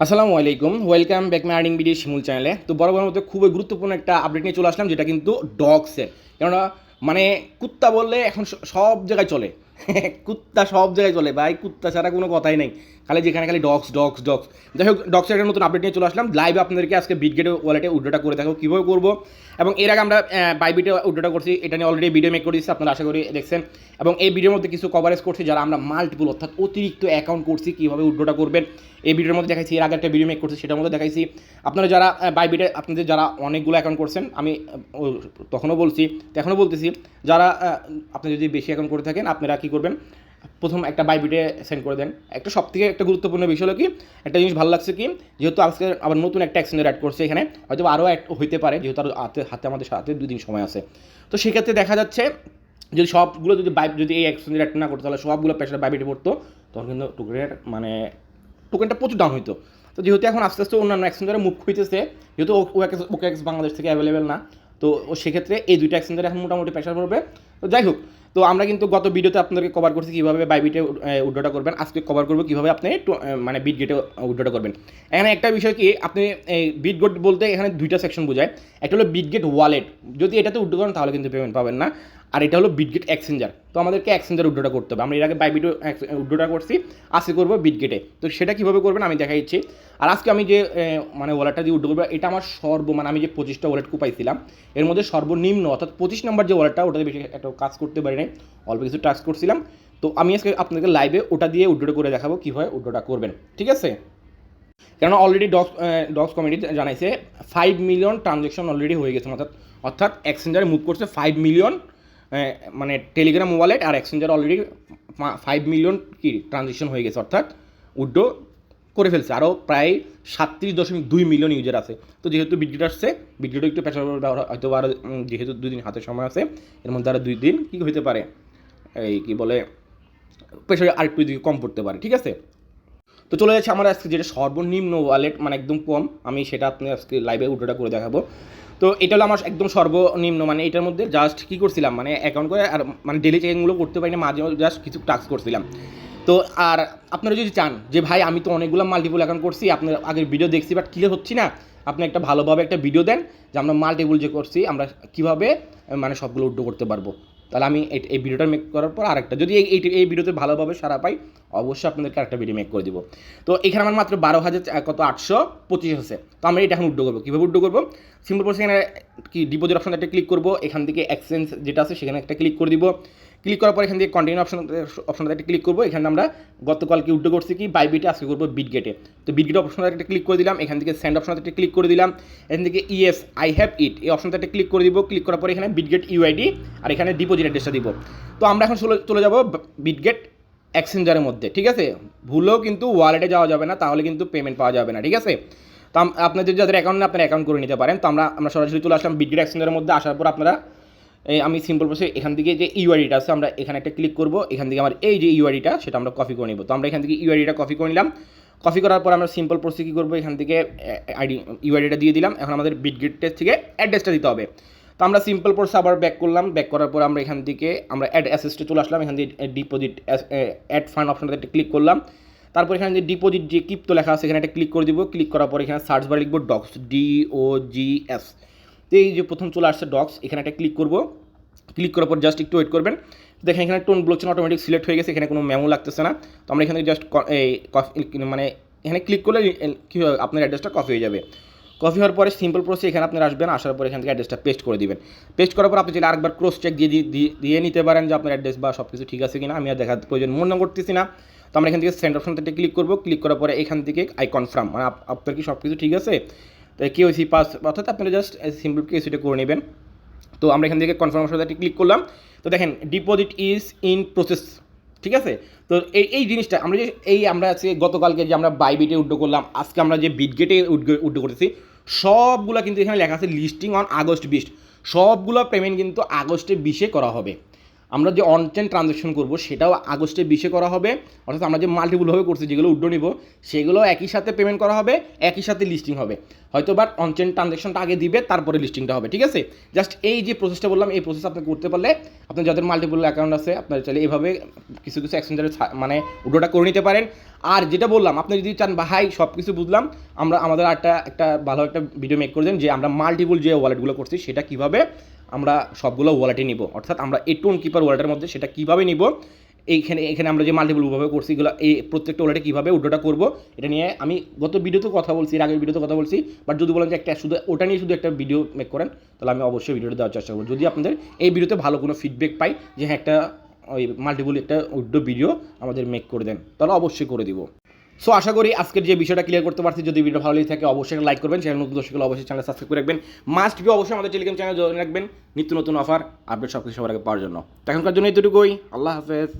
আসসালামু আলাইকুম, welcome back my earning video Shimul চ্যানেলে। তো বরাবর মতো খুবই গুরুত্বপূর্ণ একটা আপডেট নিয়ে চলে আসলাম, যেটা কিন্তু ডগসের। কেননা মানে কুত্তা বললে এখন সব জায়গায় চলে। কুত্তা সব জায়গায় চলে ভাই, কুত্তা ছাড়া কোনো কথাই নেই, খালি যেখানে খালি ডগস ডগস ডগস। যাই হোক, ডগসের একটা নতুন আপডেট নিয়ে চলে আসলাম লাইভে আপনাদেরকে আজকে বিটগেট ওয়ালেটে উইথড্রটা করে দেখো কীভাবে করবো। এবং এর আগে আমরা বাইবিটে উইথড্রটা করছি, এটা নিয়ে অলরেডি ভিডিও মেক করে দিচ্ছি, আপনারা আশা করি দেখছেন। এবং এই ভিডিওর মধ্যে কিছু কভারেজ করছি যারা আমরা মাল্টিপল অর্থাৎ অতিরিক্ত অ্যাকাউন্ট করছি, কীভাবে উইথড্রটা করবেন এই ভিডিওর মধ্যে দেখাইছি। এর আগে একটা ভিডিও মেক করছি, সেটার মধ্যে দেখাইছি। আপনারা যারা বাইবিটে আপনাদের যারা অনেকগুলো অ্যাকাউন্ট করছেন, আমি তখনও বলছি, এখনও বলতেছি, যারা আপনি যদি বেশি অ্যাকাউন্ট করে থাকেন আপনারা কী করবেন, প্রথম একটা বাইবিটে সেন্ড করে দেন। একটা সবথেকে একটা গুরুত্বপূর্ণ বিষয় হলো কি, একটা জিনিস ভালো লাগছে কি, যেহেতু আজকে আবার নতুন একটা এক্সচেঞ্জার অ্যাড করছে, এখানে হয়তো আরও অ্যাড হইতে পারে, যেহেতু আরও হাতে আমাদের সাথে 2 দিন সময় আছে। তো সেক্ষেত্রে দেখা যাচ্ছে যদি সবগুলো যদি এই এক্সচেঞ্জার অ্যাড না করতো, তাহলে সবগুলো পেশার বাইবিটে পড়তো, তখন কিন্তু টোকেনটা প্রচুর ডাউন হইতো। তো যেহেতু এখন আস্তে আস্তে অন্যান্য এক্সচেঞ্জারে মুখ হইতেছে, যেহেতু ওকেএক্স বাংলাদেশ থেকে অ্যাভেলেবেল না, তো সেক্ষেত্রে এই দুইটা এক্সচেঞ্জারে এখন মোটামুটি প্রেশার পড়বে। তো যাই হোক, তো আমরা কিন্তু গত ভিডিওতে আপনাদেরকে কভার করছি কীভাবে বাইবিটে উইথড্রটা করবেন। আজকে কভার করবো কীভাবে আপনি মানে বিটগেটে উইথড্রটা করবেন। এখানে একটা বিষয় কি, আপনি এই বিটগেট বলতে এখানে দুইটা সেকশন বোঝায়। একটা হলো বিটগেট ওয়ালেট, যদি এটাতে উইথড্র করেন তাহলে কিন্তু পেমেন্ট পাবেন না। আর এটা হলো বিটগেট এক্সচেঞ্জার, তো আমাদেরকে এক্সচেঞ্জার উইথড্রটা করতে হবে। আমরা এর আগে বাইবিটে উইথড্রটা করছি, আজকে করবো বিটগেটে। তো সেটা কীভাবে করবেন আমি দেখাচ্ছি। আর আজকে আমি যে মানে ওয়ালেটটা দিয়ে উইথড্র করবো, এটা আমার মানে আমি যে 25টা ওয়ালেট কুপাইছিলাম, এর মধ্যে সর্বনিম্ন অর্থাৎ 25 নম্বর যে ওয়ালেটটা, ওটাতে বেশি একটা কাজ করতে পারি নাই, অল্প কিছু টাস্ক করছিলাম। তো আমি আজকে আপনাদের লাইভে ওটা দিয়ে উইথড্র করে দেখাবো কীভাবে উইথড্রটা করবেন, ঠিক আছে? কেননা অলরেডি ডগস কমিটি জানাইছে 5 মিলিয়ন ট্রানজ্যাকশন অলরেডি হয়ে গেছে, অর্থাৎ এক্সচেঞ্জারে মুভ করছে 5 মিলিয়ন, মানে টেলিগ্রাম ওয়ালেট আর এক্সচেঞ্জার অলরেডি 5 মিলিয়ন কি ট্রানজ্যাকশন হয়ে গেছে, অর্থাৎ উইথড্র করে ফেলছে। আরও প্রায় 37.2 মিলিয়ন ইউজার আছে। তো যেহেতু বিটগেট আসছে, বিটগেটও একটু পেশা হয়তো আরও, যেহেতু 2 দিন হাতে সময় আছে, এর মধ্যে আরও 2 দিন কী হতে পারে, এই কী বলে, প্রেশার আরেকটু দিকে কম পড়তে পারে, ঠিক আছে? তো চলে যাচ্ছে আমার আজকে যেটা সর্বনিম্ন ওয়ালেট, মানে একদম কম, আমি সেটা আপনি আজকে লাইভে উইথড্রটা করে দেখাবো। তো এটা হলো আমার একদম সর্বনিম্ন, মানে এটার মধ্যে জাস্ট কী করছিলাম, মানে অ্যাকাউন্ট করে আর মানে ডেলি চেকিংগুলো করতে পারি না, মাঝে মাঝে জাস্ট কিছু টাস্ক করছিলাম। তো আর আপনারা যদি চান যে ভাই আমি তো অনেকগুলো মাল্টিপল অ্যাকাউন্ট করছি, আপনার আগের ভিডিও দেখছি বাট ক্লিয়ার হচ্ছে না, আপনি একটা ভালোভাবে একটা ভিডিও দেন যে আমরা মাল্টিপল যে করছি আমরা কীভাবে মানে সবগুলো উইথড্র করতে পারবো, তাহলে আমি এই ভিডিওটা মেক করার পর আরেকটা, যদি এই ভিডিওতে ভালোভাবে সারা পাই, অবশ্যই আপনাদেরকে আরেকটা ভিডিও মেক করে দিব। তো এখানে আমার মাত্র 12,000 কত 825 আছে। তো আমরা এটা এখন উইথড্র করবো, কীভাবে উইথড্র করবো, সিম্পল প্রসেস। এখানে কি ডিপোজিট অপশনটা একটা ক্লিক করবো, এখান থেকে এক্সচেঞ্জ যেটা আছে সেখানে একটা ক্লিক করে দিব। ক্লিক করার পর এখান থেকে কন্টিনিউ অপশনটা একটা ক্লিক করবো। এখানে আমরা গতকালকে উইথড্র করছি কি বাইবিটে, আজকে করবো বিটগেটে। তো বিটগেট অপশনটা একটা ক্লিক করে দিলাম, এখান থেকে সেন্ড অপশনটা একটা ক্লিক করে দিলাম, এখান থেকে ইয়েস আই হ্যাভ ইট এই অপশনটা একটা ক্লিক করে দিব। ক্লিক করার পর এখানে বিটগেট ইউআইডি আর এখানে ডিপোজিট অ্যাড্রেসটা দিব। তো আমরা এখন চলে যাব বিটগেট এক্সচেঞ্জারের মধ্যে, ঠিক আছে? ভুলেও কিন্তু ওয়ালেটে যাওয়া যাবে না, তাহলে কিন্তু পেমেন্ট পাওয়া যাবে না, ঠিক আছে? তো আপনাদের যাদের অ্যাকাউন্ট নেই আপনারা অ্যাকাউন্ট করে নিতে পারেন। তো আমরা সরাসরি চলে আসলাম বিটগেট এক্সচেঞ্জারের মধ্যে। আসার পর আপনারা আমি সিম্পল প্রসেস এখান থেকে যে ইউআইডিটা আছে আমরা এখানে একটা ক্লিক করব, এখান থেকে আমার এই যে ইউআইডিটা সেটা আমরা কপি করে নিব। তো আমরা এখান থেকে ইউআইডিটা কপি করে নিলাম। কপি করার পর আমরা সিম্পল প্রসেস কী করবো, এখান থেকে ইউআইডিটা দিয়ে দিলাম। এখন আমাদের বিটগেটের থেকে অ্যাড্রেসটা দিতে হবে। তো আমরা সিম্পল প্রসেস আবার ব্যাক করলাম, ব্যাক করার পর আমরা এখান থেকে আমরা অ্যাড অ্যাসেসটে চলে আসলাম। এখান থেকে ডিপোজিট অ্যাড ফান্ড অপশনটাতে একটা ক্লিক করলাম। তারপর এখানে যে ডিপোজিট যে ক্রিপ্টো লেখা আছে এখানে একটা ক্লিক করে দিব। ক্লিক করার পর এখানে সার্চ বারে লিখবো ডক্স, DOGS। তো এই যে প্রথম চলে আসছে ডক্স, এখানে একটা ক্লিক করবো। ক্লিক করার পর জাস্ট একটু ওয়েট করবেন। দেখেন এখানে টোন ব্লকচেন অটোমেটিক সিলেক্ট হয়ে গেছে, এখানে কোনো মেমো লাগতেছে না। তো আমরা এখানে জাস্ট মানে এখানে ক্লিক করলে কী হবে, আপনার অ্যাড্রেসটা কপি হয়ে যাবে। কপি হওয়ার পরে সিম্পল প্রসেস এখানে আপনারা আসবেন, আসার পর এখান থেকে অ্যাড্রেসটা পেস্ট করে দিবেন। পেস্ট করার পর আপনি যদি আরেকবার ক্রস চেক দিয়ে নিতে পারেন যে আপনার অ্যাড্রেস বা সব কিছু ঠিক আছে কিনা, আমি আর দেখার প্রয়োজন মনে করতেছি না। তো আমরা এখান থেকে সেন্ড অপশনটাতে ক্লিক করবো। ক্লিক করার পরে এখান থেকে আই কনফার্ম, মানে আপনার কি সব কিছু ঠিক আছে, তো কেওসি পাস, অর্থাৎ আপনারা জাস্ট সিম্পল কেওসিটা করে নেবেন। তো আমরা এখান থেকে কনফার্ম অপশনটাতে ক্লিক করলাম। তো দেখেন ডিপোজিট ইজ ইন প্রসেস, ঠিক আছে? তো এই জিনিসটা আমরা আজকে গতকালকে যে আমরা বাইবিটে উইথড্র করলাম, আজকে আমরা যে বিটগেটে উইথড্র করতেছি, সবগুলো কিন্তু এখানে লেখা আছে লিস্টিং অন আগস্ট 20। সবগুলো পেমেন্ট কিন্তু আগস্টে 20 করা হবে। আমরা যে অন চেন ট্রানজ্যাকশন করবো সেটাও আগস্টের 20-এ করা হবে, অর্থাৎ আমরা যে মাল্টিপলভাবে করছি যেগুলো উইথড্র নিব সেগুলো একই সাথে পেমেন্ট করা হবে, একই সাথে লিস্টিং হবে। হয়তো বা অন চেন ট্রানজ্যাকশনটা আগে দিবে, তারপরে লিস্টিংটা হবে, ঠিক আছে? জাস্ট এই যে প্রসেসটা বললাম, এই প্রসেস আপনি করতে পারলে আপনার যাদের মাল্টিপল অ্যাকাউন্ট আছে আপনারা চাইলে এভাবে কিছু কিছু এক্সচেঞ্জারে মানে উইথড্রটা করে নিতে পারেন। আর যেটা বললাম, আপনি যদি চান ভাই সব কিছু বুঝলাম, আমাদের একটা ভালো একটা ভিডিও মেক করে দেন যে আমরা মাল্টিপল যে ওয়ালেটগুলো করছি সেটা কীভাবে আমরা সবগুলো ওয়ালেটে নিব, অর্থাৎ আমরা এই টোন কিপার ওয়ালেটের মধ্যে সেটা কীভাবে নিব, এখানে আমরা যে মাল্টিপলভাবে করছি এগুলো এই প্রত্যেকটা ওয়ালেটে কীভাবে উইথড্রটা করবো এটা নিয়ে আমি গত ভিডিওতে কথা বলছি, এর আগের ভিডিওতে কথা বলছি। বাট যদি বলেন যে একটা শুধু ওটা নিয়ে শুধু একটা ভিডিও মেক করেন, তাহলে আমি অবশ্যই ভিডিওটা দেওয়ার চেষ্টা করবো, যদি আপনাদের এই ভিডিওতে ভালো কোনো ফিডব্যাক পাই যে হ্যাঁ একটা ওই মাল্টিপল একটা উইথড্র ভিডিও আমাদের মেক করে দেন, তাহলে অবশ্যই করে দিব। সো আশা করি আজকের যে বিষয়টা ক্লিয়ার করতে পারছি। যদি ভিডিও ভালো লেগে থাকে অবশ্যই লাইক করবেন, চ্যানেল নতুন দর্শক অবশ্যই চ্যানেল সাবস্ক্রাইব করে রাখবেন, মাস্ট বি অবশ্যই আমাদের টেলিগ্রাম চ্যানেল জয়েন রাখবেন নিত্য নতুন অফার আপডেট সব কিছু সবার আগে পাওয়ার জন্য। এখনকার জন্য এতটুকুই, আল্লাহ হাফেজ।